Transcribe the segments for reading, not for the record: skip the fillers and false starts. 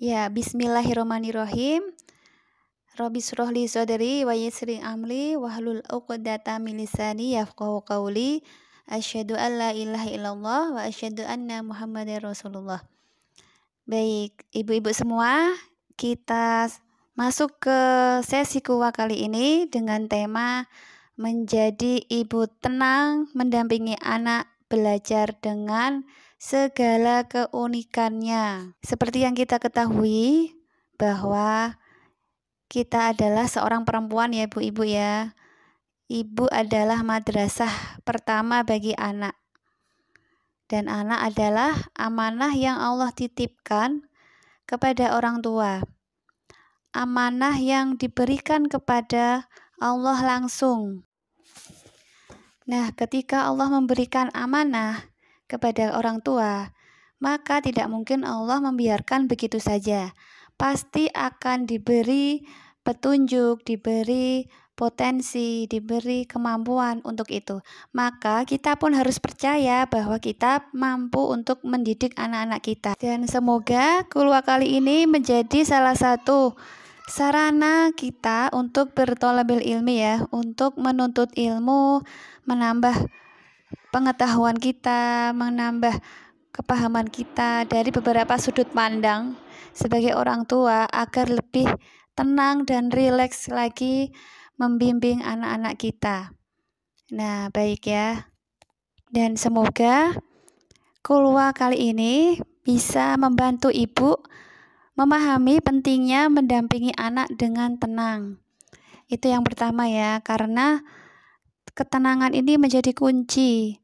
Ya, bismillahirrahmanirrahim. Rabbi shrah li sadri wa yassir amri wahlul 'uqdatam min lisani yafqahu qawli. Asyhadu an la ilaha illallah wa asyhadu anna Muhammadar Rasulullah. Baik, ibu-ibu semua, kita masuk ke sesi kuwa kali ini dengan tema menjadi ibu tenang mendampingi anak belajar dengan segala keunikannya. Seperti yang kita ketahui bahwa kita adalah seorang perempuan ya ibu-ibu ya. Ibu adalah madrasah pertama bagi anak. Dan anak adalah amanah yang Allah titipkan kepada orang tua. Amanah yang diberikan kepada Allah langsung. Nah, ketika Allah memberikan amanah kepada orang tua, maka tidak mungkin Allah membiarkan begitu saja. Pasti akan diberi petunjuk, diberi potensi, diberi kemampuan untuk itu. Maka kita pun harus percaya bahwa kita mampu untuk mendidik anak-anak kita. Dan semoga kuliah kali ini menjadi salah satu sarana kita untuk berthalabul ilmi ya, untuk menuntut ilmu, menambah pengetahuan kita, menambah kepahaman kita dari beberapa sudut pandang sebagai orang tua agar lebih tenang dan rileks lagi membimbing anak-anak kita. Nah, baik ya. Dan semoga kuliah kali ini bisa membantu ibu memahami pentingnya mendampingi anak dengan tenang. Itu yang pertama ya, karena ketenangan ini menjadi kunci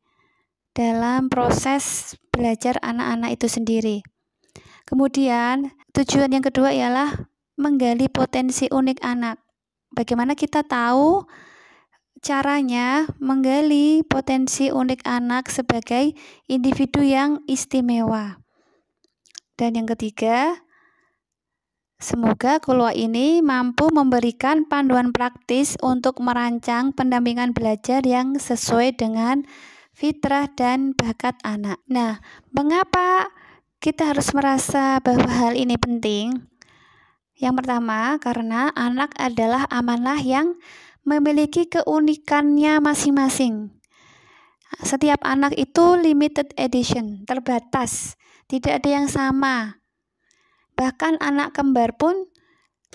dalam proses belajar anak-anak itu sendiri. Kemudian, tujuan yang kedua ialah menggali potensi unik anak. Bagaimana kita tahu caranya menggali potensi unik anak sebagai individu yang istimewa. Dan yang ketiga, semoga kuliah ini mampu memberikan panduan praktis untuk merancang pendampingan belajar yang sesuai dengan fitrah dan bakat anak. Nah, mengapa kita harus merasa bahwa hal ini penting? Yang pertama, karena anak adalah amanah yang memiliki keunikannya masing-masing. Setiap anak itu limited edition, terbatas, tidak ada yang sama. Bahkan anak kembar pun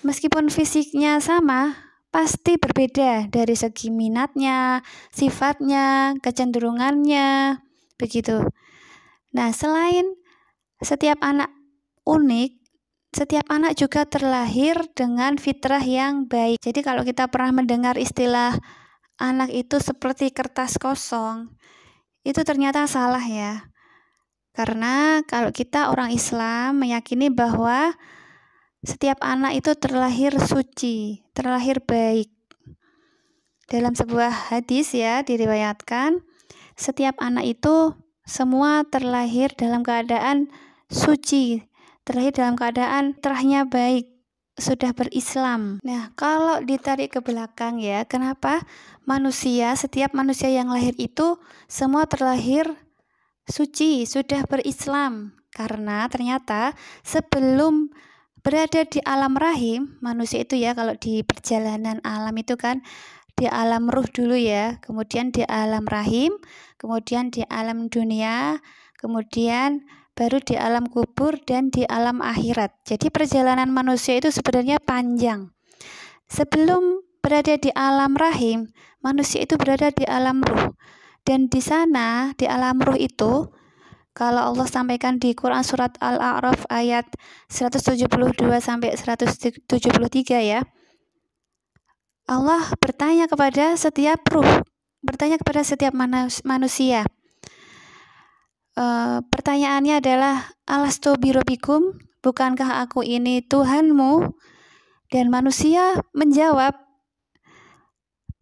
meskipun fisiknya sama, pasti berbeda dari segi minatnya, sifatnya, kecenderungannya, begitu. Nah, selain setiap anak unik, setiap anak juga terlahir dengan fitrah yang baik. Jadi kalau kita pernah mendengar istilah anak itu seperti kertas kosong, itu ternyata salah ya. Karena kalau kita orang Islam meyakini bahwa setiap anak itu terlahir suci, terlahir baik. Dalam sebuah hadis ya diriwayatkan, setiap anak itu semua terlahir dalam keadaan suci, terlahir dalam keadaan fitrahnya baik, sudah berislam. Nah, kalau ditarik ke belakang ya, kenapa setiap manusia yang lahir itu semua terlahir suci, sudah berislam? Karena ternyata sebelum berada di alam rahim, manusia itu ya kalau di perjalanan alam itu kan di alam ruh dulu ya, kemudian di alam rahim, kemudian di alam dunia, kemudian baru di alam kubur dan di alam akhirat. Jadi perjalanan manusia itu sebenarnya panjang. Sebelum berada di alam rahim, manusia itu berada di alam ruh. Dan di sana, di alam ruh itu, kalau Allah sampaikan di Quran surat Al-A'raf ayat 172 sampai 173 ya. Allah bertanya kepada setiap ruh, bertanya kepada setiap manusia. Pertanyaannya adalah alastu birabbikum, bukankah aku ini Tuhanmu? Dan manusia menjawab,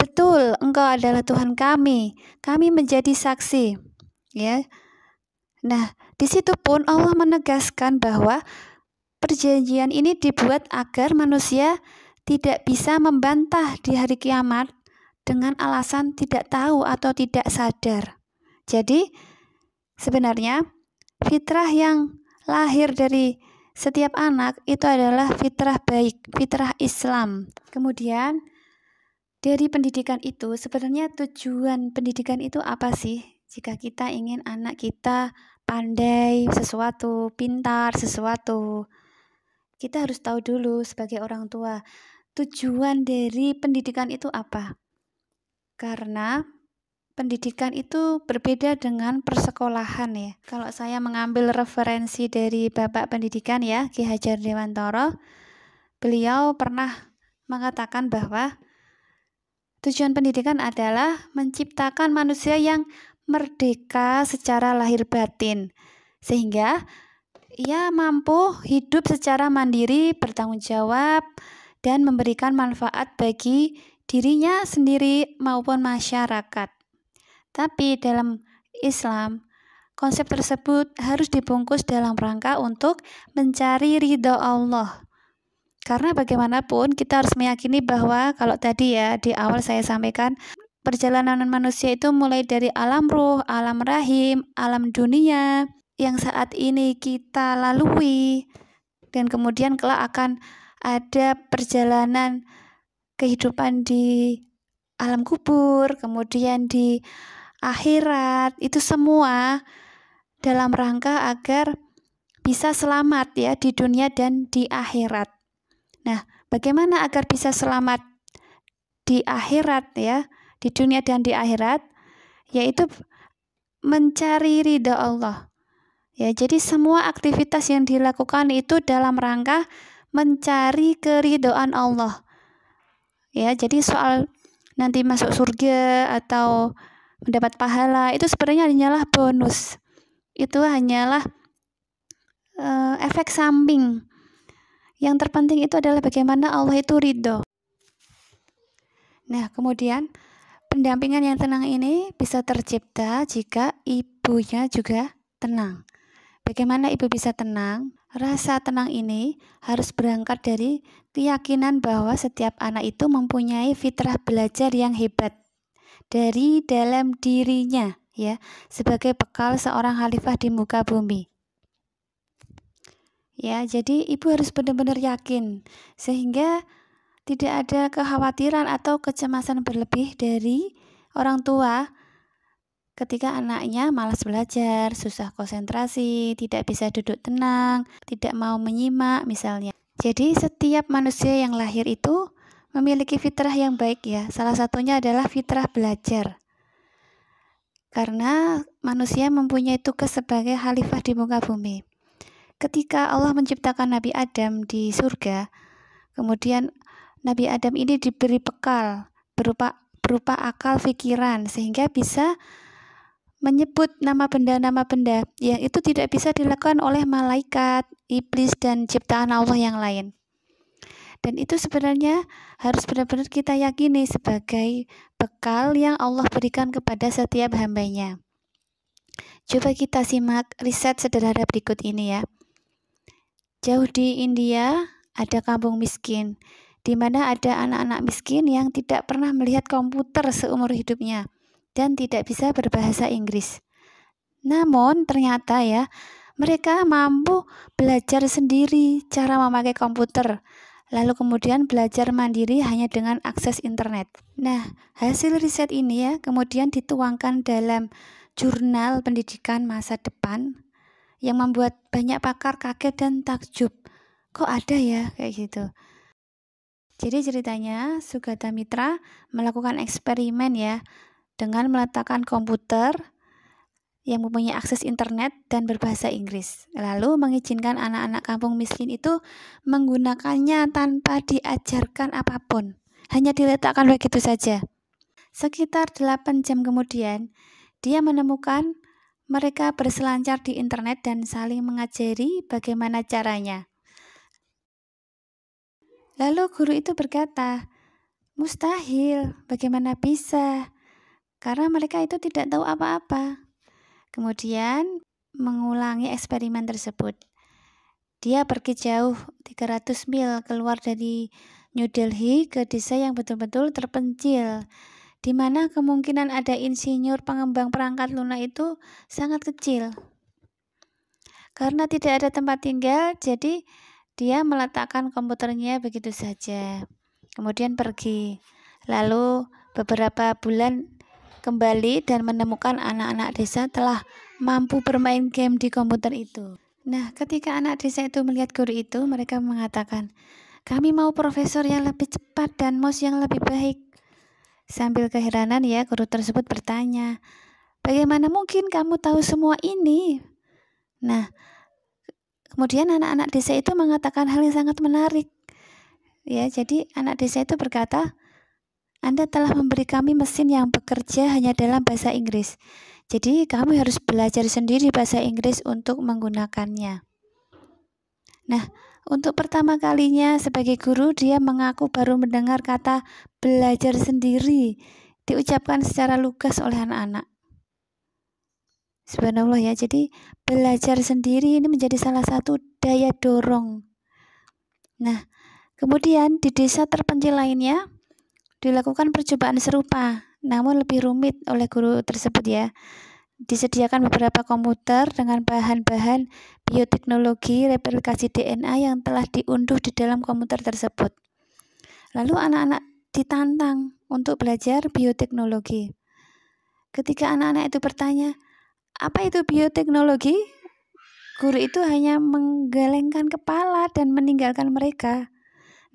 betul, engkau adalah Tuhan kami menjadi saksi ya. Nah, di situ pun Allah menegaskan bahwa perjanjian ini dibuat agar manusia tidak bisa membantah di hari kiamat dengan alasan tidak tahu atau tidak sadar. Jadi sebenarnya fitrah yang lahir dari setiap anak itu adalah fitrah baik, fitrah Islam. Kemudian dari pendidikan itu, sebenarnya tujuan pendidikan itu apa sih? Jika kita ingin anak kita pandai sesuatu, pintar sesuatu, kita harus tahu dulu sebagai orang tua, tujuan dari pendidikan itu apa? Karena pendidikan itu berbeda dengan persekolahan ya. Kalau saya mengambil referensi dari Bapak Pendidikan ya, Ki Hajar Dewantara, beliau pernah mengatakan bahwa tujuan pendidikan adalah menciptakan manusia yang merdeka secara lahir batin, sehingga ia mampu hidup secara mandiri, bertanggung jawab, dan memberikan manfaat bagi dirinya sendiri maupun masyarakat. Tapi dalam Islam, konsep tersebut harus dibungkus dalam rangka untuk mencari ridho Allah. Karena bagaimanapun kita harus meyakini bahwa kalau tadi ya di awal saya sampaikan, perjalanan manusia itu mulai dari alam ruh, alam rahim, alam dunia yang saat ini kita lalui, dan kemudian kelak akan ada perjalanan kehidupan di alam kubur, kemudian di akhirat. Itu semua dalam rangka agar bisa selamat ya di dunia dan di akhirat. Nah, bagaimana agar bisa selamat di akhirat ya, di dunia dan di akhirat? Yaitu mencari ridha Allah. Ya, jadi semua aktivitas yang dilakukan itu dalam rangka mencari keridhaan Allah. Ya, jadi soal nanti masuk surga atau mendapat pahala itu sebenarnya hanyalah bonus. Itu hanyalah efek samping. Yang terpenting itu adalah bagaimana Allah itu ridho. Nah, kemudian pendampingan yang tenang ini bisa tercipta jika ibunya juga tenang. Bagaimana ibu bisa tenang? Rasa tenang ini harus berangkat dari keyakinan bahwa setiap anak itu mempunyai fitrah belajar yang hebat dari dalam dirinya, ya, sebagai bekal seorang khalifah di muka bumi. Ya, jadi ibu harus benar-benar yakin sehingga tidak ada kekhawatiran atau kecemasan berlebih dari orang tua ketika anaknya malas belajar, susah konsentrasi, tidak bisa duduk tenang, tidak mau menyimak misalnya. Jadi setiap manusia yang lahir itu memiliki fitrah yang baik ya. Salah satunya adalah fitrah belajar. Karena manusia mempunyai tugas sebagai khalifah di muka bumi. Ketika Allah menciptakan Nabi Adam di surga, kemudian Nabi Adam ini diberi bekal berupa akal pikiran sehingga bisa menyebut nama benda yang itu tidak bisa dilakukan oleh malaikat, iblis, dan ciptaan Allah yang lain. Dan itu sebenarnya harus benar-benar kita yakini sebagai bekal yang Allah berikan kepada setiap hambanya. Coba kita simak riset sederhana berikut ini ya. Jauh di India ada kampung miskin, di mana ada anak-anak miskin yang tidak pernah melihat komputer seumur hidupnya dan tidak bisa berbahasa Inggris. Namun ternyata ya, mereka mampu belajar sendiri cara memakai komputer, lalu kemudian belajar mandiri hanya dengan akses internet. Nah, hasil riset ini ya kemudian dituangkan dalam jurnal pendidikan masa depan yang membuat banyak pakar kaget dan takjub. Kok ada ya kayak gitu? Jadi ceritanya Sugata Mitra melakukan eksperimen ya dengan meletakkan komputer yang mempunyai akses internet dan berbahasa Inggris. Lalu mengizinkan anak-anak kampung miskin itu menggunakannya tanpa diajarkan apapun. Hanya diletakkan begitu saja. Sekitar 8 jam kemudian, dia menemukan mereka berselancar di internet dan saling mengajari bagaimana caranya. Lalu guru itu berkata, "Mustahil, bagaimana bisa? Karena mereka itu tidak tahu apa-apa." Kemudian mengulangi eksperimen tersebut. Dia pergi jauh 300 mil keluar dari New Delhi ke desa yang betul-betul terpencil, di mana kemungkinan ada insinyur pengembang perangkat lunak itu sangat kecil. Karena tidak ada tempat tinggal, jadi dia meletakkan komputernya begitu saja. Kemudian pergi. Lalu beberapa bulan kembali dan menemukan anak-anak desa telah mampu bermain game di komputer itu. Nah, ketika anak desa itu melihat guru itu, mereka mengatakan, "Kami mau profesor yang lebih cepat dan mouse yang lebih baik." Sambil keheranan ya, guru tersebut bertanya, "Bagaimana mungkin kamu tahu semua ini?" Nah, kemudian anak-anak desa itu mengatakan hal yang sangat menarik. Ya, jadi anak desa itu berkata, "Anda telah memberi kami mesin yang bekerja hanya dalam bahasa Inggris. Jadi kami harus belajar sendiri bahasa Inggris untuk menggunakannya." Nah, untuk pertama kalinya sebagai guru dia mengaku baru mendengar kata belajar sendiri diucapkan secara lugas oleh anak-anak. Subhanallah ya, jadi belajar sendiri ini menjadi salah satu daya dorong. Nah, kemudian di desa terpencil lainnya dilakukan percobaan serupa, namun lebih rumit oleh guru tersebut ya. Disediakan beberapa komputer dengan bahan-bahan bioteknologi replikasi DNA yang telah diunduh di dalam komputer tersebut. Lalu anak-anak ditantang untuk belajar bioteknologi. Ketika anak-anak itu bertanya, "Apa itu bioteknologi?" Guru itu hanya menggelengkan kepala dan meninggalkan mereka.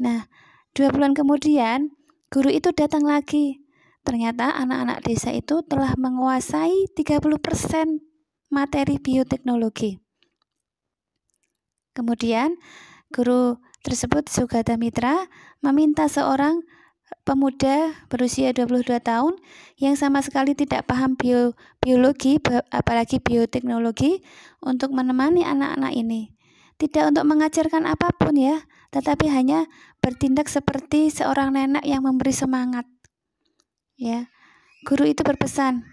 Nah, 2 bulan kemudian, guru itu datang lagi. Ternyata anak-anak desa itu telah menguasai 30% materi bioteknologi. Kemudian, guru tersebut, Sugata Mitra, meminta seorang pemuda berusia 22 tahun yang sama sekali tidak paham biologi, apalagi bioteknologi, untuk menemani anak-anak ini. Tidak untuk mengajarkan apapun ya, tetapi hanya bertindak seperti seorang nenek yang memberi semangat. Ya, guru itu berpesan,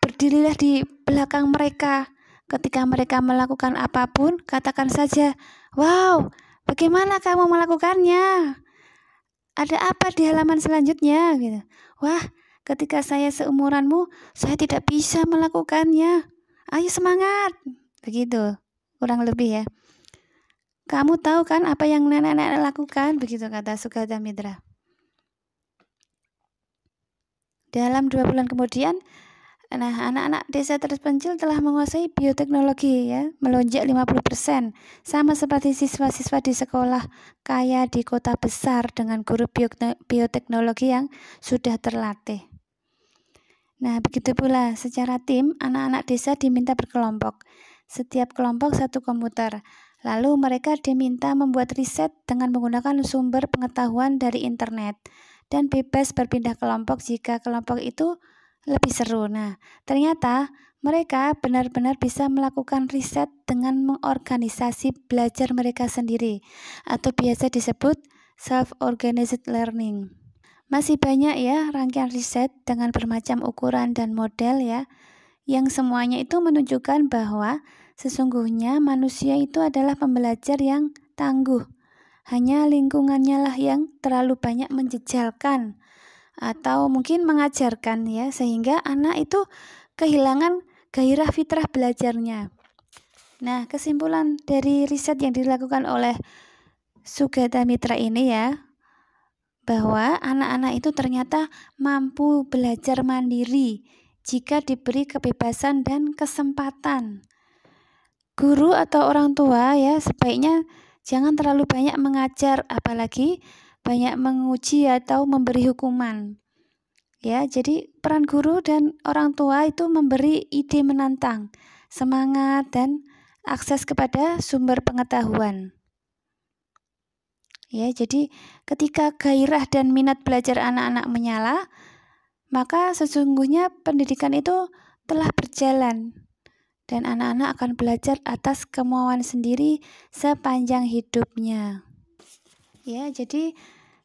"Berdirilah di belakang mereka. Ketika mereka melakukan apapun, katakan saja, 'Wow, bagaimana kamu melakukannya? Ada apa di halaman selanjutnya?' Gitu. 'Wah, ketika saya seumuranmu, saya tidak bisa melakukannya. Ayo semangat!' Begitu, kurang lebih ya. Kamu tahu kan apa yang nenek-nenek lakukan?" Begitu kata Sugata Mitra. Dalam 2 bulan kemudian, anak-anak desa terpencil telah menguasai bioteknologi ya, melonjak 50%, sama seperti siswa-siswa di sekolah kaya di kota besar dengan guru bioteknologi yang sudah terlatih. Nah, begitu pula secara tim, anak-anak desa diminta berkelompok. Setiap kelompok 1 komputer. Lalu mereka diminta membuat riset dengan menggunakan sumber pengetahuan dari internet dan bebas berpindah kelompok jika kelompok itu lebih seru. Nah, ternyata mereka benar-benar bisa melakukan riset dengan mengorganisasi belajar mereka sendiri atau biasa disebut self-organized learning. Masih banyak ya rangkaian riset dengan bermacam ukuran dan model ya, yang semuanya itu menunjukkan bahwa sesungguhnya manusia itu adalah pembelajar yang tangguh. Hanya lingkungannya lah yang terlalu banyak menjejalkan atau mungkin mengajarkan ya, sehingga anak itu kehilangan gairah fitrah belajarnya. Nah, kesimpulan dari riset yang dilakukan oleh Sugata Mitra ini ya, bahwa anak-anak itu ternyata mampu belajar mandiri jika diberi kebebasan dan kesempatan. Guru atau orang tua ya sebaiknya jangan terlalu banyak mengajar, apalagi banyak menguji atau memberi hukuman. Ya, jadi peran guru dan orang tua itu memberi ide menantang, semangat dan akses kepada sumber pengetahuan. Ya, jadi ketika gairah dan minat belajar anak-anak menyala, maka sesungguhnya pendidikan itu telah berjalan dan anak-anak akan belajar atas kemauan sendiri sepanjang hidupnya. Ya, jadi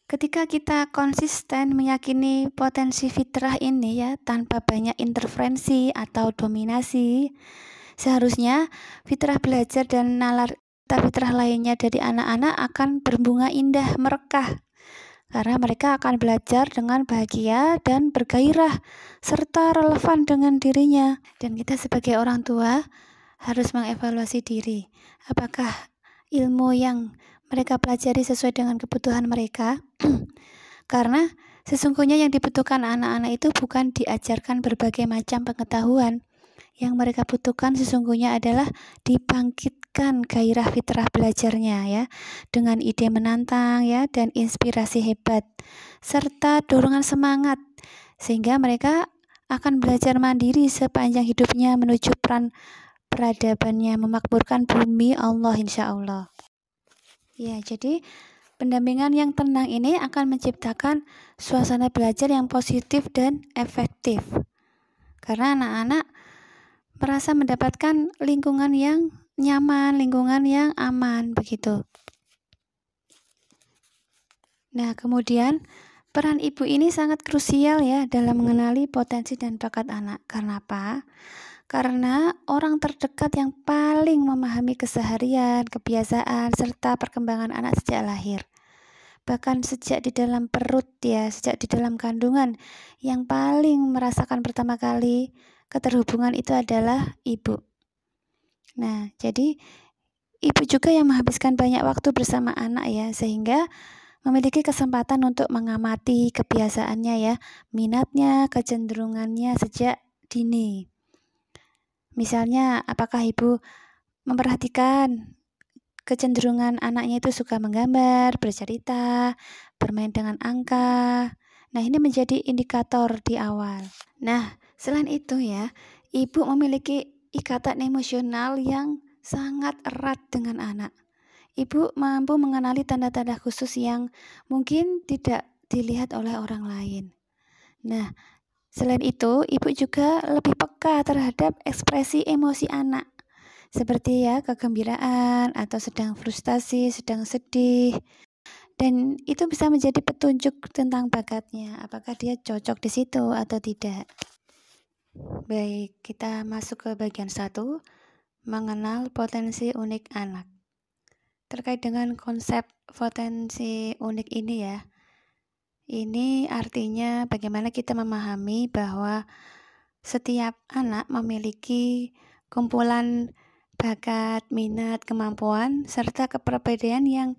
ketika kita konsisten meyakini potensi fitrah ini ya, tanpa banyak intervensi atau dominasi, seharusnya fitrah belajar dan nalar fitrah lainnya dari anak-anak akan berbunga indah merekah, karena mereka akan belajar dengan bahagia dan bergairah serta relevan dengan dirinya. Dan kita sebagai orang tua harus mengevaluasi diri. Apakah ilmu yang mereka pelajari sesuai dengan kebutuhan mereka? Karena sesungguhnya yang dibutuhkan anak-anak itu bukan diajarkan berbagai macam pengetahuan. Yang mereka butuhkan sesungguhnya adalah dibangkitkan gairah fitrah belajarnya ya, dengan ide menantang ya dan inspirasi hebat serta dorongan semangat, sehingga mereka akan belajar mandiri sepanjang hidupnya menuju peran peradabannya memakmurkan bumi Allah insya Allah. Ya, jadi pendampingan yang tenang ini akan menciptakan suasana belajar yang positif dan efektif. Karena anak-anak merasa mendapatkan lingkungan yang nyaman, lingkungan yang aman, begitu. Nah, kemudian peran ibu ini sangat krusial ya dalam mengenali potensi dan bakat anak. Karena apa? Karena orang terdekat yang paling memahami keseharian, kebiasaan, serta perkembangan anak sejak lahir. Bahkan sejak di dalam perut ya, sejak di dalam kandungan, yang paling merasakan pertama kali keterhubungan itu adalah ibu. Nah, jadi ibu juga yang menghabiskan banyak waktu bersama anak ya, sehingga memiliki kesempatan untuk mengamati kebiasaannya ya, minatnya, kecenderungannya sejak dini. Misalnya, apakah ibu memperhatikan kecenderungan anaknya itu suka menggambar, bercerita, bermain dengan angka. Nah, ini menjadi indikator di awal. Nah, selain itu ya, ibu memiliki ikatan emosional yang sangat erat dengan anak. Ibu mampu mengenali tanda-tanda khusus yang mungkin tidak dilihat oleh orang lain. Nah, selain itu, ibu juga lebih peka terhadap ekspresi emosi anak. Seperti ya kegembiraan atau sedang frustasi, sedang sedih. Dan itu bisa menjadi petunjuk tentang bakatnya, apakah dia cocok di situ atau tidak. Baik, kita masuk ke bagian 1, mengenal potensi unik anak. Terkait dengan konsep potensi unik ini ya, ini artinya bagaimana kita memahami bahwa setiap anak memiliki kumpulan bakat, minat, kemampuan, serta kepribadian yang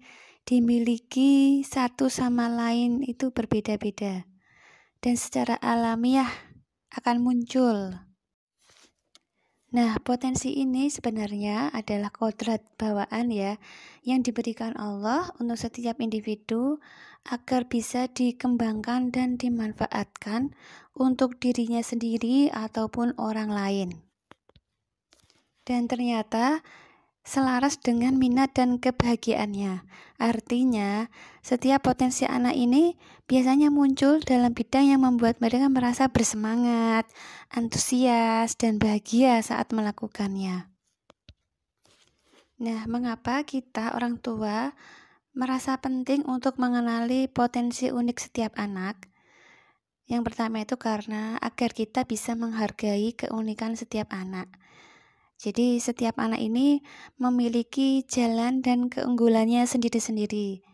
dimiliki satu sama lain itu berbeda-beda dan secara alamiah akan muncul. Nah, potensi ini sebenarnya adalah kodrat bawaan ya, yang diberikan Allah untuk setiap individu agar bisa dikembangkan dan dimanfaatkan untuk dirinya sendiri ataupun orang lain. Dan ternyata selaras dengan minat dan kebahagiaannya. Artinya, setiap potensi anak ini biasanya muncul dalam bidang yang membuat mereka merasa bersemangat, antusias, dan bahagia saat melakukannya. Nah, mengapa kita orang tua merasa penting untuk mengenali potensi unik setiap anak? Yang pertama itu karena agar kita bisa menghargai keunikan setiap anak. Jadi setiap anak ini memiliki jalan dan keunggulannya sendiri-sendiri.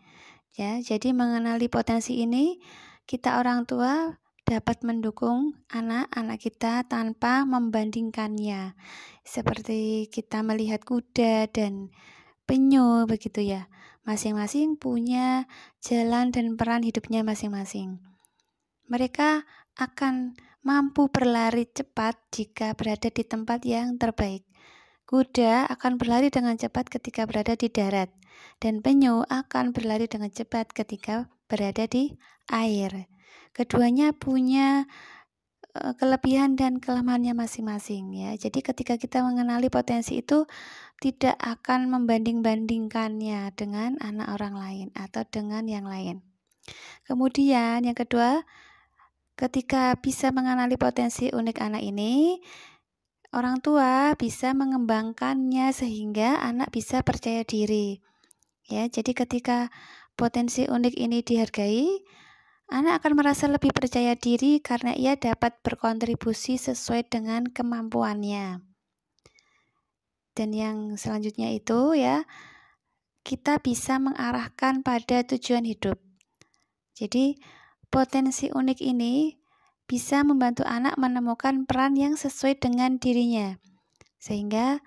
Ya, jadi mengenali potensi ini, kita orang tua dapat mendukung anak-anak kita tanpa membandingkannya. Seperti kita melihat kuda dan penyu begitu ya. Masing-masing punya jalan dan peran hidupnya masing-masing. Mereka akan mampu berlari cepat jika berada di tempat yang terbaik. Kuda akan berlari dengan cepat ketika berada di darat, dan penyu akan berlari dengan cepat ketika berada di air. Keduanya punya kelebihan dan kelemahannya masing-masing ya. Jadi ketika kita mengenali potensi itu, tidak akan membanding-bandingkannya dengan anak orang lain atau dengan yang lain. Kemudian yang kedua, ketika bisa mengenali potensi unik anak ini, orang tua bisa mengembangkannya sehingga anak bisa percaya diri. Ya, jadi ketika potensi unik ini dihargai, anak akan merasa lebih percaya diri karena ia dapat berkontribusi sesuai dengan kemampuannya. Dan yang selanjutnya itu ya, kita bisa mengarahkan pada tujuan hidup. Jadi, potensi unik ini bisa membantu anak menemukan peran yang sesuai dengan dirinya, sehingga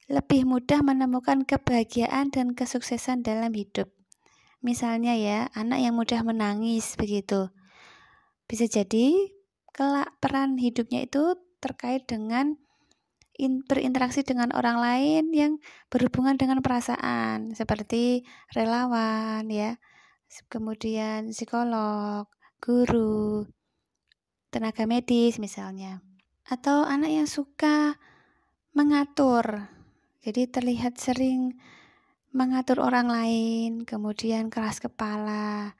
lebih mudah menemukan kebahagiaan dan kesuksesan dalam hidup. Misalnya ya, anak yang mudah menangis begitu. Bisa jadi kelak peran hidupnya itu terkait dengan berinteraksi dengan orang lain yang berhubungan dengan perasaan, seperti relawan ya, kemudian psikolog, guru, tenaga medis misalnya. Atau anak yang suka mengatur, jadi terlihat sering mengatur orang lain, kemudian keras kepala.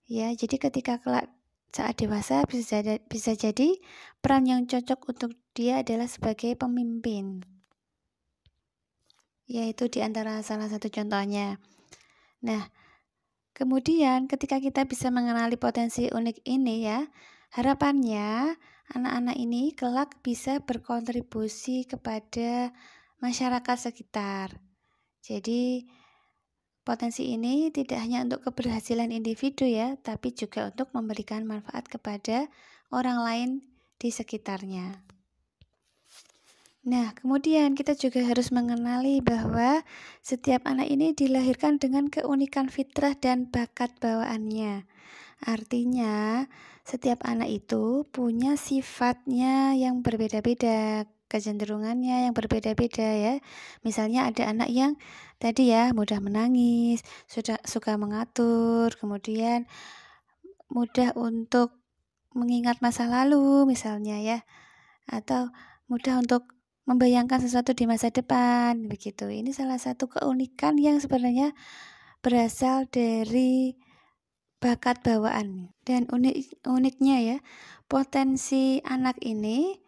Ya, jadi ketika kelak saat dewasa bisa jadi peran yang cocok untuk dia adalah sebagai pemimpin. Yaitu di antara salah satu contohnya. Nah, kemudian ketika kita bisa mengenali potensi unik ini ya, harapannya anak-anak ini kelak bisa berkontribusi kepada masyarakat sekitar. Jadi potensi ini tidak hanya untuk keberhasilan individu ya, tapi juga untuk memberikan manfaat kepada orang lain di sekitarnya. Nah, kemudian kita juga harus mengenali bahwa setiap anak ini dilahirkan dengan keunikan fitrah dan bakat bawaannya. Artinya, setiap anak itu punya sifatnya yang berbeda-beda, kecenderungannya yang berbeda-beda ya. Misalnya ada anak yang tadi ya mudah menangis, suka mengatur, kemudian mudah untuk mengingat masa lalu misalnya ya, atau mudah untuk membayangkan sesuatu di masa depan begitu. Ini salah satu keunikan yang sebenarnya berasal dari bakat bawaan. Dan uniknya ya, potensi anak ini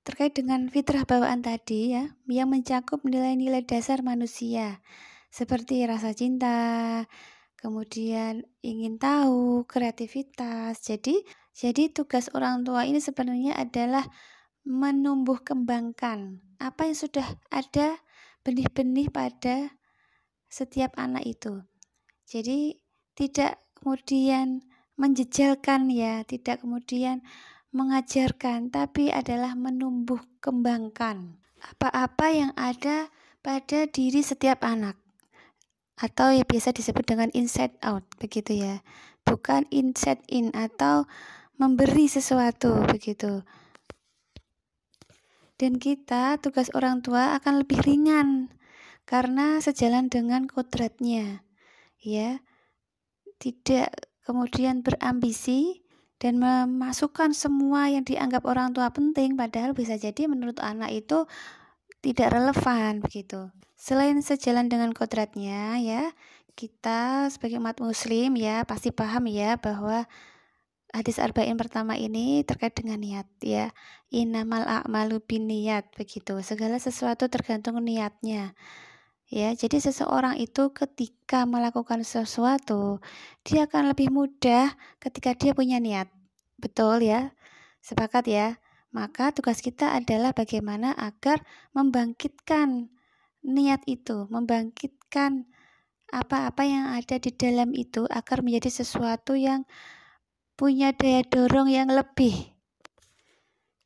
terkait dengan fitrah bawaan tadi ya, yang mencakup nilai-nilai dasar manusia seperti rasa cinta, kemudian ingin tahu, kreativitas. Jadi tugas orang tua ini sebenarnya adalah menumbuh kembangkan apa yang sudah ada benih-benih pada setiap anak itu. Jadi tidak kemudian menjejalkan ya, tidak kemudian mengajarkan, tapi adalah menumbuh kembangkan apa-apa yang ada pada diri setiap anak, atau yang biasa disebut dengan inside out begitu ya, bukan inside in atau memberi sesuatu begitu. Dan kita, tugas orang tua akan lebih ringan karena sejalan dengan kodratnya ya, tidak kemudian berambisi dan memasukkan semua yang dianggap orang tua penting, padahal bisa jadi menurut anak itu tidak relevan begitu. Selain sejalan dengan kodratnya ya, kita sebagai umat muslim ya pasti paham ya bahwa hadis arba'in pertama ini terkait dengan niat ya. Innamal a'malu binniyat begitu. Segala sesuatu tergantung niatnya. Ya, jadi seseorang itu ketika melakukan sesuatu, dia akan lebih mudah ketika dia punya niat. Betul ya? Sepakat ya? Maka tugas kita adalah bagaimana agar membangkitkan niat itu, membangkitkan apa-apa yang ada di dalam itu agar menjadi sesuatu yang punya daya dorong yang lebih.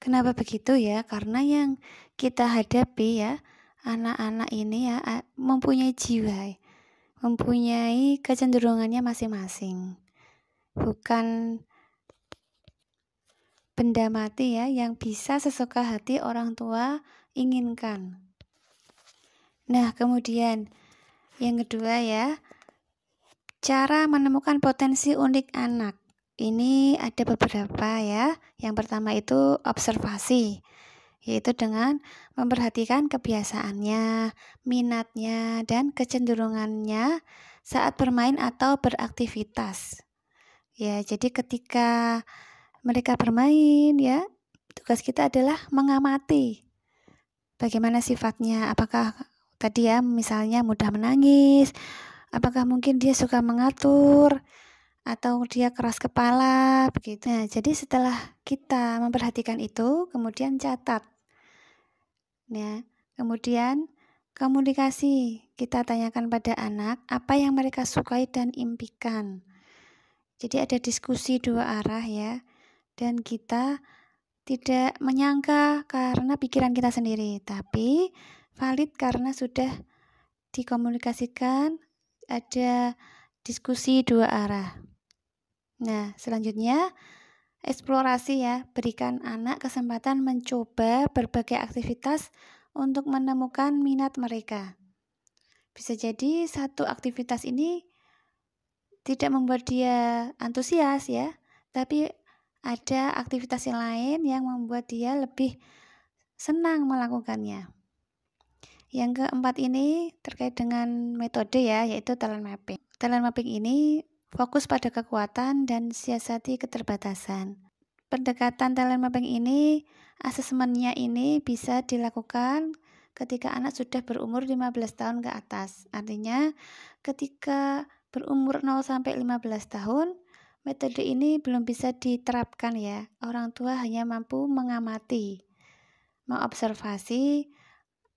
Kenapa begitu ya? Karena yang kita hadapi ya, anak-anak ini ya mempunyai jiwa, mempunyai kecenderungannya masing-masing. Bukan benda mati ya yang bisa sesuka hati orang tua inginkan. Nah, kemudian yang kedua ya, cara menemukan potensi unik anak. Ini ada beberapa ya. Yang pertama itu observasi, yaitu dengan memperhatikan kebiasaannya, minatnya, dan kecenderungannya saat bermain atau beraktivitas. Ya, jadi ketika mereka bermain ya, tugas kita adalah mengamati bagaimana sifatnya. Apakah tadi ya misalnya mudah menangis, apakah mungkin dia suka mengatur, atau dia keras kepala begitu. Nah, jadi setelah kita memperhatikan itu, kemudian catat. Ya, kemudian komunikasi, kita tanyakan pada anak apa yang mereka sukai dan impikan. Jadi ada diskusi dua arah ya. Dan kita tidak menyangka karena pikiran kita sendiri, tapi valid karena sudah dikomunikasikan, ada diskusi dua arah. Nah, selanjutnya eksplorasi ya, berikan anak kesempatan mencoba berbagai aktivitas untuk menemukan minat mereka. Bisa jadi satu aktivitas ini tidak membuat dia antusias ya, tapi ada aktivitas yang lain yang membuat dia lebih senang melakukannya. Yang keempat ini terkait dengan metode ya, yaitu talent mapping. Talent mapping ini fokus pada kekuatan dan siasati keterbatasan. Pendekatan talent mapping ini, asesmennya ini bisa dilakukan ketika anak sudah berumur 15 tahun ke atas. Artinya ketika berumur 0 sampai 15 tahun, metode ini belum bisa diterapkan ya. Orang tua hanya mampu mengamati, mengobservasi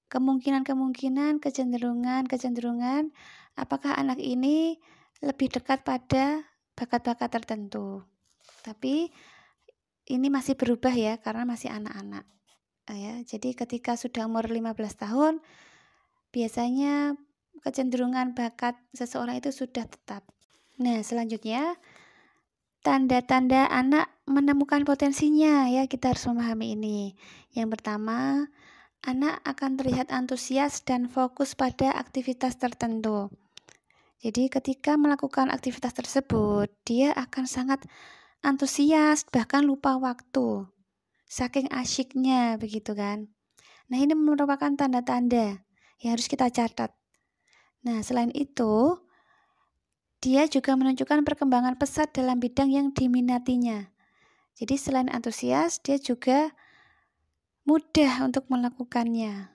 kemungkinan-kemungkinan, kecenderungan apakah anak ini lebih dekat pada bakat-bakat tertentu. Tapi ini masih berubah ya karena masih anak-anak. Ya, jadi ketika sudah umur 15 tahun, biasanya kecenderungan bakat seseorang itu sudah tetap. Nah, selanjutnya tanda-tanda anak menemukan potensinya ya, kita harus memahami ini. Yang pertama, anak akan terlihat antusias dan fokus pada aktivitas tertentu. Jadi ketika melakukan aktivitas tersebut, dia akan sangat antusias, bahkan lupa waktu. Saking asyiknya begitu kan. Nah, ini merupakan tanda-tanda yang harus kita catat. Nah, selain itu, dia juga menunjukkan perkembangan pesat dalam bidang yang diminatinya. Jadi selain antusias, dia juga mudah untuk melakukannya.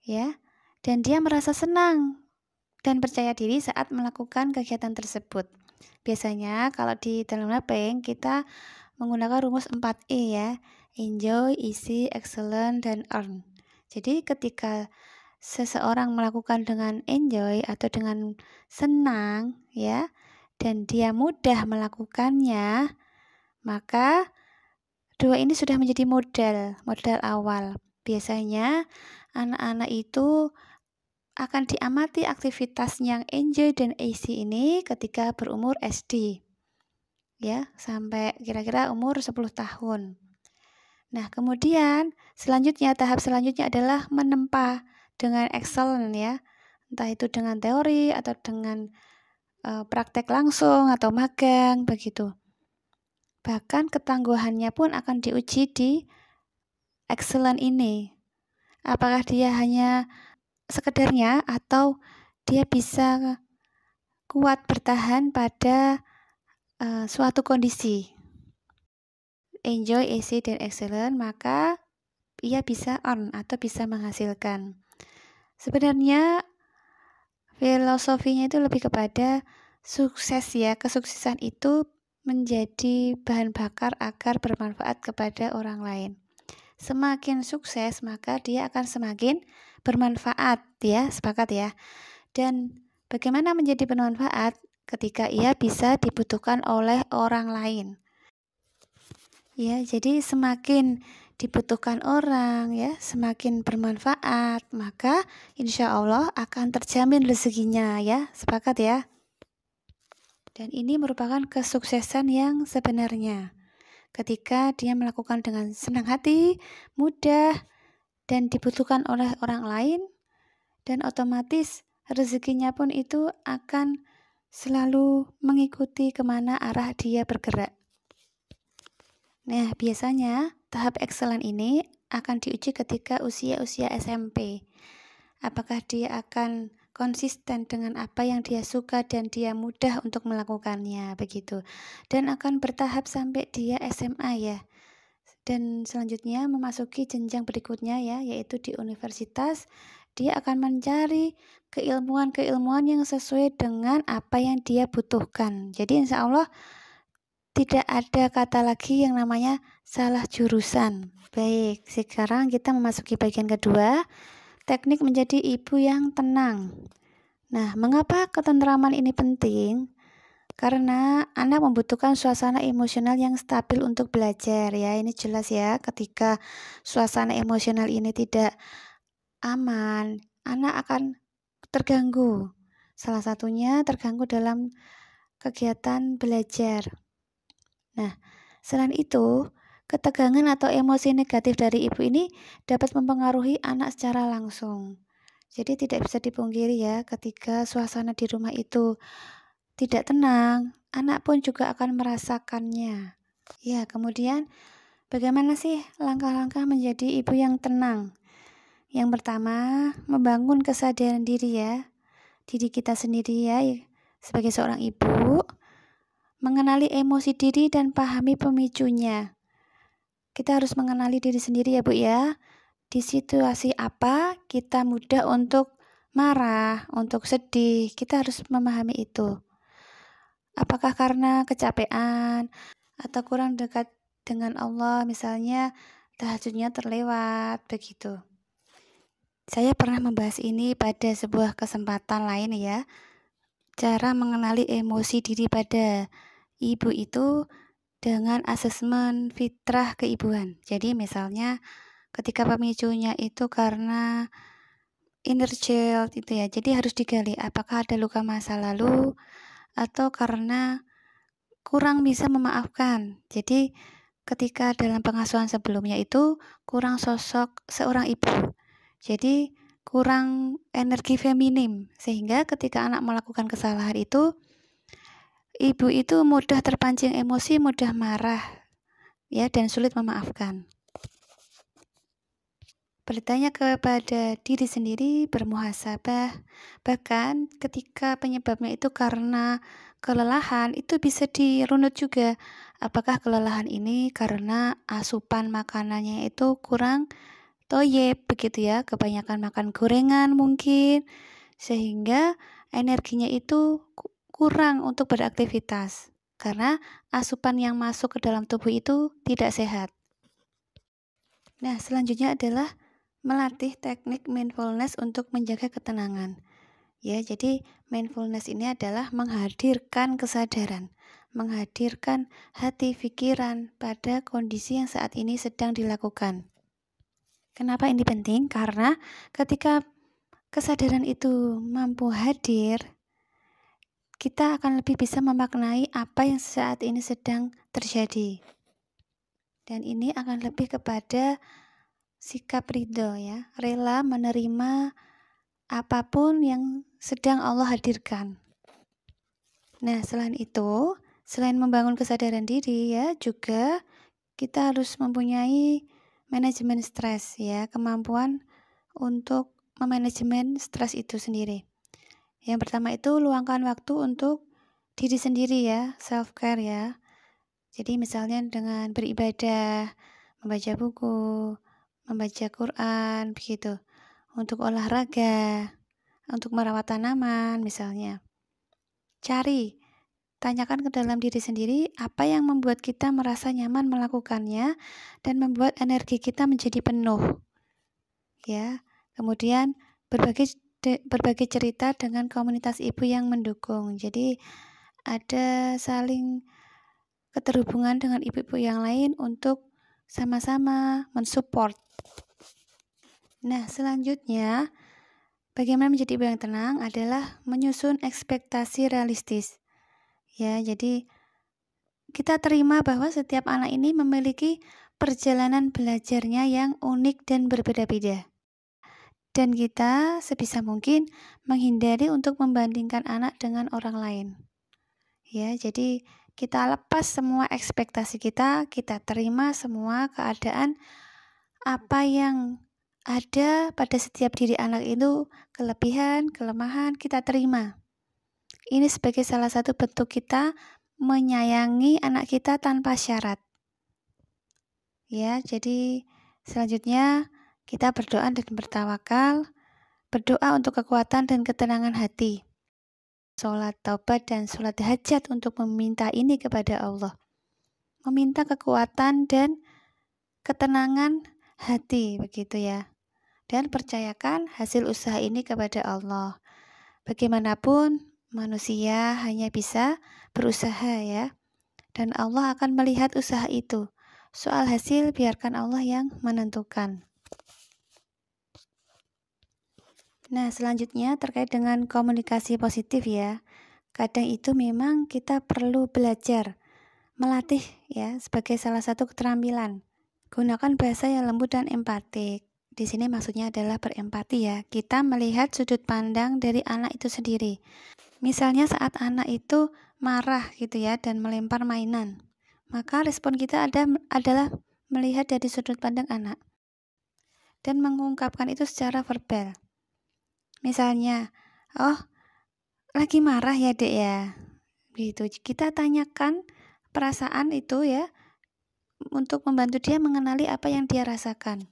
Ya, dan dia merasa senang dan percaya diri saat melakukan kegiatan tersebut. Biasanya kalau di talent mapping kita menggunakan rumus 4E ya. Enjoy, easy, excellent, dan earn. Jadi ketika seseorang melakukan dengan enjoy atau dengan senang ya, dan dia mudah melakukannya, maka dua ini sudah menjadi modal awal. Biasanya anak-anak itu akan diamati aktivitas yang enjoy dan easy ini ketika berumur SD. Ya, sampai kira-kira umur 10 tahun. Nah, kemudian tahap selanjutnya adalah menempa dengan excellent ya. Entah itu dengan teori atau dengan praktek langsung atau magang begitu. Bahkan ketangguhannya pun akan diuji di excellent ini. Apakah dia hanya sekedarnya atau dia bisa kuat bertahan pada suatu kondisi. Enjoy, easy, dan excellent, maka ia bisa earn atau bisa menghasilkan. Sebenarnya filosofinya itu lebih kepada sukses ya. Kesuksesan itu menjadi bahan bakar agar bermanfaat kepada orang lain. Semakin sukses maka dia akan semakin bermanfaat ya, sepakat ya. Dan bagaimana menjadi bermanfaat ketika ia bisa dibutuhkan oleh orang lain. Ya, jadi semakin dibutuhkan orang ya, semakin bermanfaat, maka insya Allah akan terjamin rezekinya ya, sepakat ya. Dan ini merupakan kesuksesan yang sebenarnya. Ketika dia melakukan dengan senang hati, mudah, dan dibutuhkan oleh orang lain, dan otomatis rezekinya pun itu akan selalu mengikuti kemana arah dia bergerak. Nah, biasanya tahap excellent ini akan diuji ketika usia-usia SMP. Apakah dia akan konsisten dengan apa yang dia suka dan dia mudah untuk melakukannya, begitu. Dan akan bertahap sampai dia SMA ya. Dan selanjutnya memasuki jenjang berikutnya ya, yaitu di universitas. Dia akan mencari keilmuan-keilmuan yang sesuai dengan apa yang dia butuhkan. Jadi insya Allah tidak ada kata lagi yang namanya salah jurusan. Baik, sekarang kita memasuki bagian kedua, teknik menjadi ibu yang tenang. Nah, mengapa ketentraman ini penting? Karena anak membutuhkan suasana emosional yang stabil untuk belajar ya. Ini jelas ya, ketika suasana emosional ini tidak aman, anak akan terganggu. Salah satunya terganggu dalam kegiatan belajar. Nah, selain itu, ketegangan atau emosi negatif dari ibu ini dapat mempengaruhi anak secara langsung. Jadi tidak bisa dipungkiri ya, ketika suasana di rumah itu tidak tenang, anak pun juga akan merasakannya. Ya, kemudian bagaimana sih langkah-langkah menjadi ibu yang tenang? Yang pertama, membangun kesadaran diri ya, diri kita sendiri ya, sebagai seorang ibu, mengenali emosi diri dan pahami pemicunya. Kita harus mengenali diri sendiri ya Bu ya. Di situasi apa kita mudah untuk marah, untuk sedih, kita harus memahami itu. Apakah karena kecapean atau kurang dekat dengan Allah, misalnya tahajudnya terlewat, begitu. Saya pernah membahas ini pada sebuah kesempatan lain ya. Cara mengenali emosi diri pada ibu itu dengan asesmen fitrah keibuan. Jadi misalnya ketika pemicunya itu karena inner child itu ya, jadi harus digali apakah ada luka masa lalu atau karena kurang bisa memaafkan. Jadi ketika dalam pengasuhan sebelumnya itu kurang sosok seorang ibu, jadi kurang energi feminim, sehingga ketika anak melakukan kesalahan itu ibu itu mudah terpancing emosi, mudah marah ya, dan sulit memaafkan. Bertanya kepada diri sendiri, bermuhasabah. Bahkan ketika penyebabnya itu karena kelelahan, itu bisa dirunut juga. Apakah kelelahan ini karena asupan makanannya itu kurang toyib, begitu ya, kebanyakan makan gorengan mungkin, sehingga energinya itu kurang untuk beraktivitas, karena asupan yang masuk ke dalam tubuh itu tidak sehat. Nah, selanjutnya adalah melatih teknik mindfulness untuk menjaga ketenangan. Ya, jadi mindfulness ini adalah menghadirkan kesadaran, menghadirkan hati pikiran pada kondisi yang saat ini sedang dilakukan. Kenapa ini penting? Karena ketika kesadaran itu mampu hadir, kita akan lebih bisa memaknai apa yang saat ini sedang terjadi. Dan ini akan lebih kepada sikap ridho ya, rela menerima apapun yang sedang Allah hadirkan. Nah, selain itu, selain membangun kesadaran diri ya, juga kita harus mempunyai manajemen stres ya, kemampuan untuk memanajemen stres itu sendiri. Yang pertama itu luangkan waktu untuk diri sendiri ya, self care ya. Jadi misalnya dengan beribadah, membaca buku, membaca Quran, begitu. Untuk olahraga, untuk merawat tanaman misalnya. Tanyakan ke dalam diri sendiri apa yang membuat kita merasa nyaman melakukannya dan membuat energi kita menjadi penuh. Ya, kemudian berbagi cerita dengan komunitas ibu yang mendukung. Jadi ada saling keterhubungan dengan ibu-ibu yang lain untuk sama-sama mensupport. Nah, selanjutnya, bagaimana menjadi ibu yang tenang adalah menyusun ekspektasi realistis. Ya, jadi kita terima bahwa setiap anak ini memiliki perjalanan belajarnya yang unik dan berbeda-beda. Dan kita sebisa mungkin menghindari untuk membandingkan anak dengan orang lain. Ya, jadi kita lepas semua ekspektasi kita terima semua keadaan apa yang ada pada setiap diri anak itu, kelebihan, kelemahan, kita terima. Ini sebagai salah satu bentuk kita menyayangi anak kita tanpa syarat. Ya, jadi selanjutnya kita berdoa dan bertawakal, berdoa untuk kekuatan dan ketenangan hati. Sholat taubat dan sholat hajat untuk meminta ini kepada Allah. Meminta kekuatan dan ketenangan hati, begitu ya. Dan percayakan hasil usaha ini kepada Allah. Bagaimanapun manusia hanya bisa berusaha ya. Dan Allah akan melihat usaha itu. Soal hasil biarkan Allah yang menentukan. Nah, selanjutnya terkait dengan komunikasi positif ya. Kadang itu memang kita perlu belajar, melatih ya sebagai salah satu keterampilan. Gunakan bahasa yang lembut dan empatik. Di sini maksudnya adalah berempati ya. Kita melihat sudut pandang dari anak itu sendiri. Misalnya saat anak itu marah gitu ya dan melempar mainan. Maka respon kita adalah melihat dari sudut pandang anak dan mengungkapkan itu secara verbal. Misalnya, oh lagi marah ya dek ya. Gitu. Kita tanyakan perasaan itu ya untuk membantu dia mengenali apa yang dia rasakan.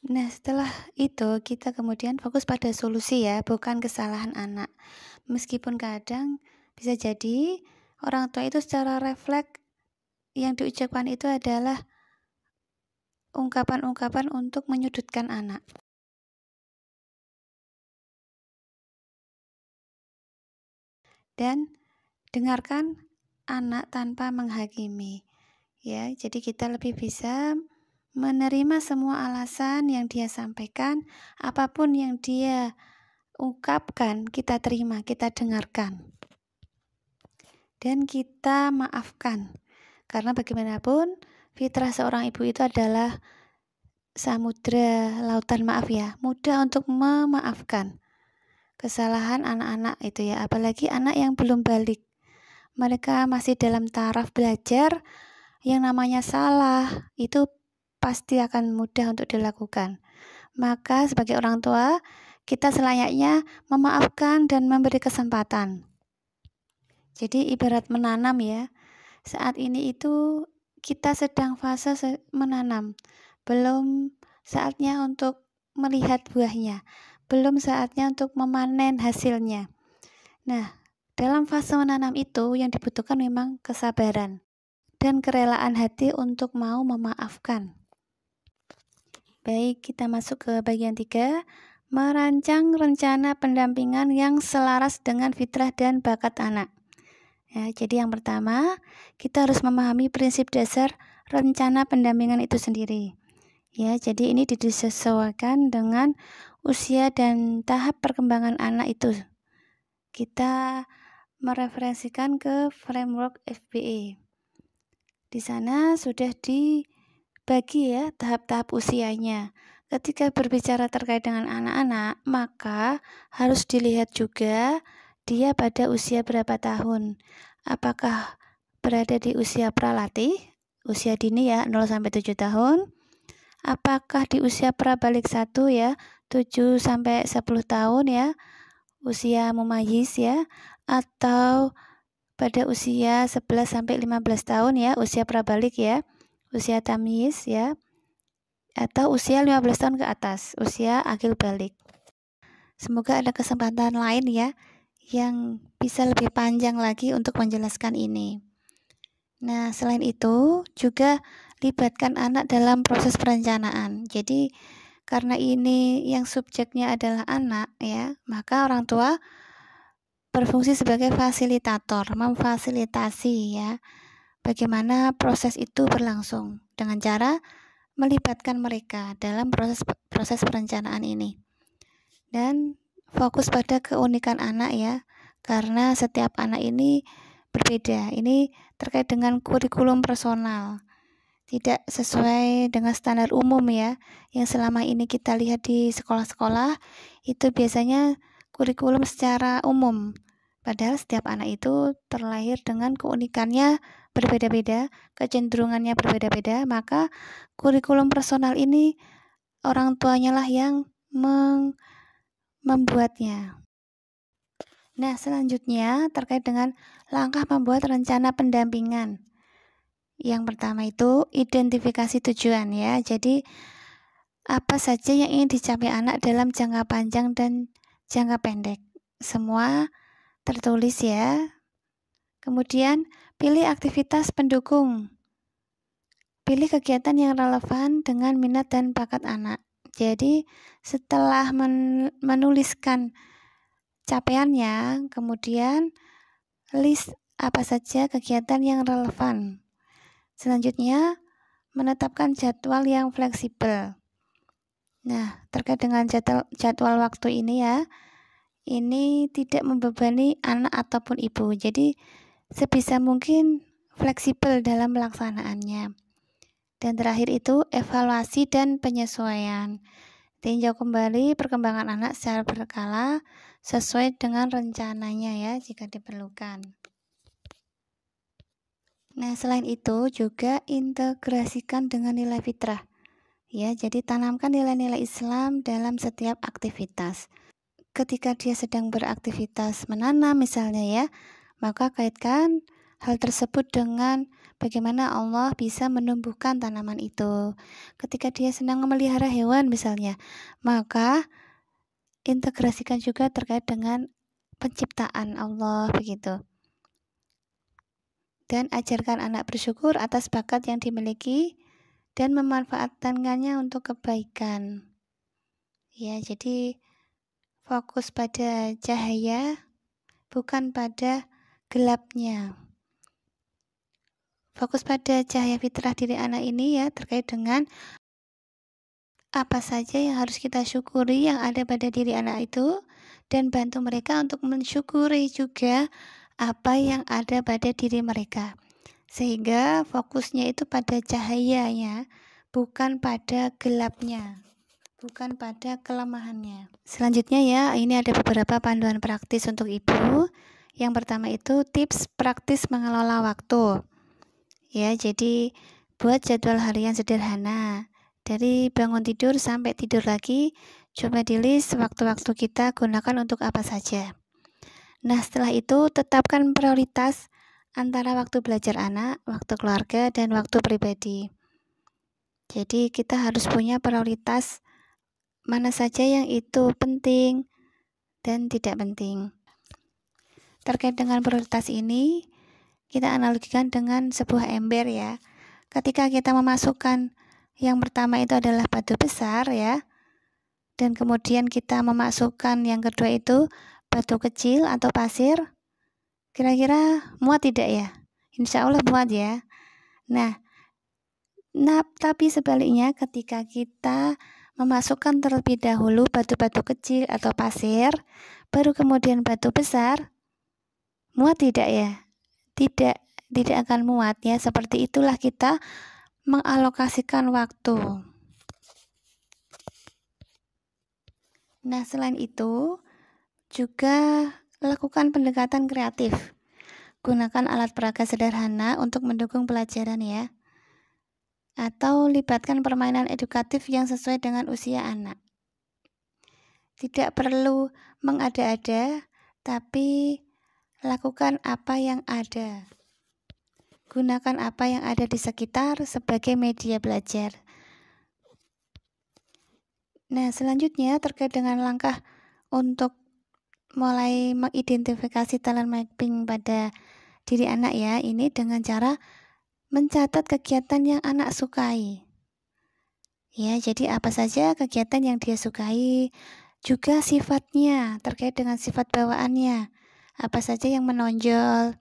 Nah, setelah itu kita kemudian fokus pada solusi ya, bukan kesalahan anak. Meskipun kadang bisa jadi orang tua itu secara refleks yang diucapkan itu adalah ungkapan-ungkapan untuk menyudutkan anak. Dan dengarkan anak tanpa menghakimi. Ya, jadi kita lebih bisa menerima semua alasan yang dia sampaikan, apapun yang dia ungkapkan, kita terima, kita dengarkan. Dan kita maafkan. Karena bagaimanapun, fitrah seorang ibu itu adalah samudra lautan maaf ya, mudah untuk memaafkan kesalahan anak-anak itu ya, apalagi anak yang belum balik. Mereka masih dalam taraf belajar, yang namanya salah itu pasti akan mudah untuk dilakukan. Maka sebagai orang tua, kita selayaknya memaafkan dan memberi kesempatan. Jadi ibarat menanam ya. Saat ini itu kita sedang fase menanam. Belum saatnya untuk melihat buahnya. Belum saatnya untuk memanen hasilnya. Nah, dalam fase menanam itu yang dibutuhkan memang kesabaran dan kerelaan hati untuk mau memaafkan. Baik, kita masuk ke bagian 3, merancang rencana pendampingan yang selaras dengan fitrah dan bakat anak. Ya, jadi yang pertama, kita harus memahami prinsip dasar rencana pendampingan itu sendiri. Ya, jadi ini disesuaikan dengan usia dan tahap perkembangan anak itu. Kita mereferensikan ke framework FBE. Di sana sudah dibagi ya tahap-tahap usianya. Ketika berbicara terkait dengan anak-anak, maka harus dilihat juga dia pada usia berapa tahun. Apakah berada di usia pralatih, usia dini ya 0-7 tahun? Apakah di usia prabalik 1 ya 7-10 tahun ya, usia mumayyiz ya, atau pada usia 11-15 tahun ya, usia prabalik ya, usia tamyiz ya, atau usia 15 tahun ke atas, usia akil balik. Semoga ada kesempatan lain ya yang bisa lebih panjang lagi untuk menjelaskan ini. Nah, selain itu juga libatkan anak dalam proses perencanaan. Jadi karena ini yang subjeknya adalah anak ya, maka orang tua berfungsi sebagai fasilitator, memfasilitasi ya bagaimana proses itu berlangsung dengan cara melibatkan mereka dalam proses perencanaan ini. Dan fokus pada keunikan anak ya, karena setiap anak ini berbeda. Ini terkait dengan kurikulum personal, tidak sesuai dengan standar umum ya, yang selama ini kita lihat di sekolah-sekolah itu biasanya kurikulum secara umum. Padahal setiap anak itu terlahir dengan keunikannya berbeda-beda, kecenderungannya berbeda-beda, maka kurikulum personal ini orang tuanya lah yang membuatnya. Nah, selanjutnya terkait dengan langkah membuat rencana pendampingan. Yang pertama itu identifikasi tujuan ya. Jadi apa saja yang ingin dicapai anak dalam jangka panjang dan jangka pendek. Semua tertulis ya. Kemudian pilih aktivitas pendukung. Pilih kegiatan yang relevan dengan minat dan bakat anak. Jadi setelah menuliskan capaiannya, kemudian list apa saja kegiatan yang relevan. Selanjutnya, menetapkan jadwal yang fleksibel. Nah, terkait dengan jadwal waktu ini ya, ini tidak membebani anak ataupun ibu. Jadi sebisa mungkin fleksibel dalam pelaksanaannya. Dan terakhir itu evaluasi dan penyesuaian. Tinjau kembali perkembangan anak secara berkala sesuai dengan rencananya ya jika diperlukan. Nah, selain itu juga integrasikan dengan nilai fitrah. Ya, jadi tanamkan nilai-nilai Islam dalam setiap aktivitas. Ketika dia sedang beraktivitas menanam misalnya ya, maka kaitkan hal tersebut dengan bagaimana Allah bisa menumbuhkan tanaman itu. Ketika dia sedang memelihara hewan misalnya, maka integrasikan juga terkait dengan penciptaan Allah begitu. Dan ajarkan anak bersyukur atas bakat yang dimiliki dan memanfaatkannya untuk kebaikan. Ya, jadi fokus pada cahaya bukan pada gelapnya. Fokus pada cahaya fitrah diri anak ini ya, terkait dengan apa saja yang harus kita syukuri yang ada pada diri anak itu, dan bantu mereka untuk mensyukuri juga apa yang ada pada diri mereka. Sehingga fokusnya itu pada cahayanya, bukan pada gelapnya, bukan pada kelemahannya. Selanjutnya ya, ini ada beberapa panduan praktis untuk ibu. Yang pertama itu tips praktis mengelola waktu. Ya, jadi buat jadwal harian sederhana. Dari bangun tidur sampai tidur lagi, coba di list waktu-waktu kita gunakan untuk apa saja. Nah, setelah itu tetapkan prioritas antara waktu belajar anak, waktu keluarga, dan waktu pribadi. Jadi kita harus punya prioritas mana saja yang itu penting dan tidak penting. Terkait dengan prioritas ini, kita analogikan dengan sebuah ember ya. Ketika kita memasukkan yang pertama itu adalah batu besar ya, dan kemudian kita memasukkan yang kedua itu batu kecil atau pasir, kira-kira muat tidak ya? Insya Allah muat ya. Nah, tapi sebaliknya ketika kita memasukkan terlebih dahulu batu-batu kecil atau pasir, baru kemudian batu besar, muat tidak ya? Tidak akan muat ya. Seperti itulah kita mengalokasikan waktu. Nah, selain itu juga lakukan pendekatan kreatif. Gunakan alat peraga sederhana untuk mendukung pelajaran ya. Atau libatkan permainan edukatif yang sesuai dengan usia anak. Tidak perlu mengada-ada, tapi lakukan apa yang ada. Gunakan apa yang ada di sekitar sebagai media belajar. Nah, selanjutnya terkait dengan langkah untuk mulai mengidentifikasi talent mapping pada diri anak ya, ini dengan cara mencatat kegiatan yang anak sukai. Ya, jadi apa saja kegiatan yang dia sukai, juga sifatnya terkait dengan sifat bawaannya, apa saja yang menonjol.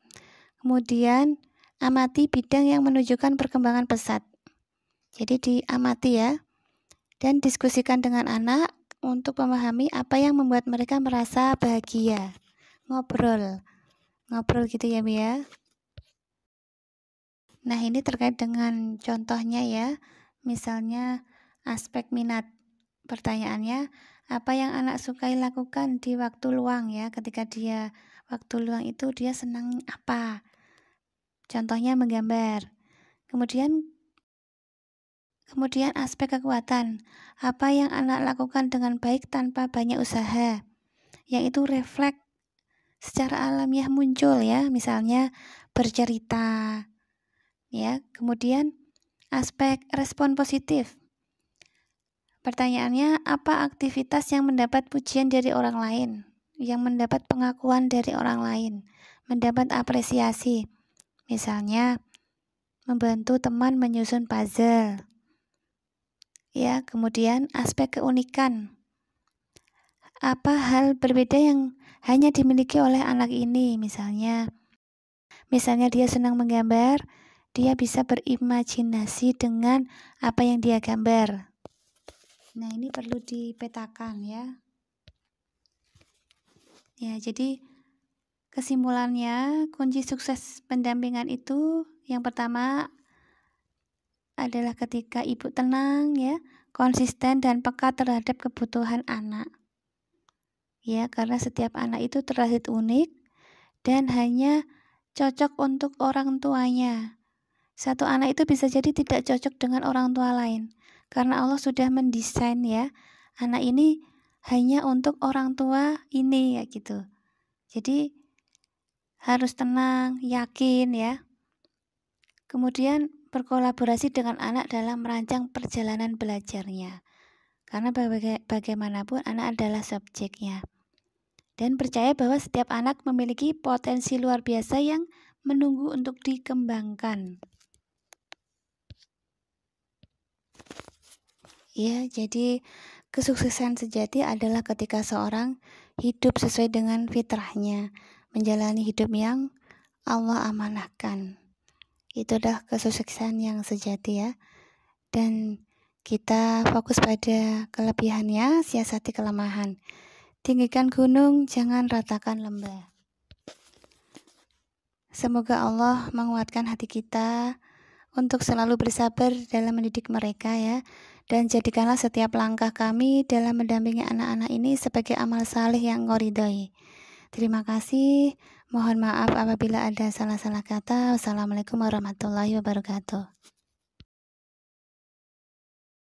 Kemudian amati bidang yang menunjukkan perkembangan pesat. Jadi diamati ya, dan diskusikan dengan anak untuk memahami apa yang membuat mereka merasa bahagia. Ngobrol gitu ya Bu ya. Nah, ini terkait dengan contohnya ya. Misalnya aspek minat. Pertanyaannya, apa yang anak sukai lakukan di waktu luang ya? Ketika dia waktu luang itu dia senang apa? Contohnya menggambar. Kemudian aspek kekuatan. Apa yang anak lakukan dengan baik tanpa banyak usaha? Yang itu refleks secara alamiah muncul ya, misalnya bercerita. Ya, kemudian aspek respon positif. Pertanyaannya, apa aktivitas yang mendapat pujian dari orang lain? Yang mendapat pengakuan dari orang lain? Mendapat apresiasi? Misalnya, membantu teman menyusun puzzle. Ya, kemudian aspek keunikan. Apa hal berbeda yang hanya dimiliki oleh anak ini? Misalnya dia senang menggambar, dia bisa berimajinasi dengan apa yang dia gambar. Nah, ini perlu dipetakan ya. Ya, jadi kesimpulannya, kunci sukses pendampingan itu yang pertama adalah ketika ibu tenang ya, konsisten dan peka terhadap kebutuhan anak. Ya, karena setiap anak itu terlahir unik dan hanya cocok untuk orang tuanya. Satu anak itu bisa jadi tidak cocok dengan orang tua lain. Karena Allah sudah mendesain ya, anak ini hanya untuk orang tua ini ya gitu. Jadi harus tenang, yakin ya. Kemudian berkolaborasi dengan anak dalam merancang perjalanan belajarnya. Karena bagaimanapun anak adalah subjeknya. Dan percaya bahwa setiap anak memiliki potensi luar biasa yang menunggu untuk dikembangkan. Ya, jadi kesuksesan sejati adalah ketika seorang hidup sesuai dengan fitrahnya, menjalani hidup yang Allah amanahkan. Itu adalah kesuksesan yang sejati ya. Dan kita fokus pada kelebihannya, siasati kelemahan. Tinggikan gunung, jangan ratakan lembah. Semoga Allah menguatkan hati kita untuk selalu bersabar dalam mendidik mereka ya. Dan jadikanlah setiap langkah kami dalam mendampingi anak-anak ini sebagai amal saleh yang Engkau. Terima kasih. Mohon maaf apabila ada salah-salah kata. Wassalamualaikum warahmatullahi wabarakatuh.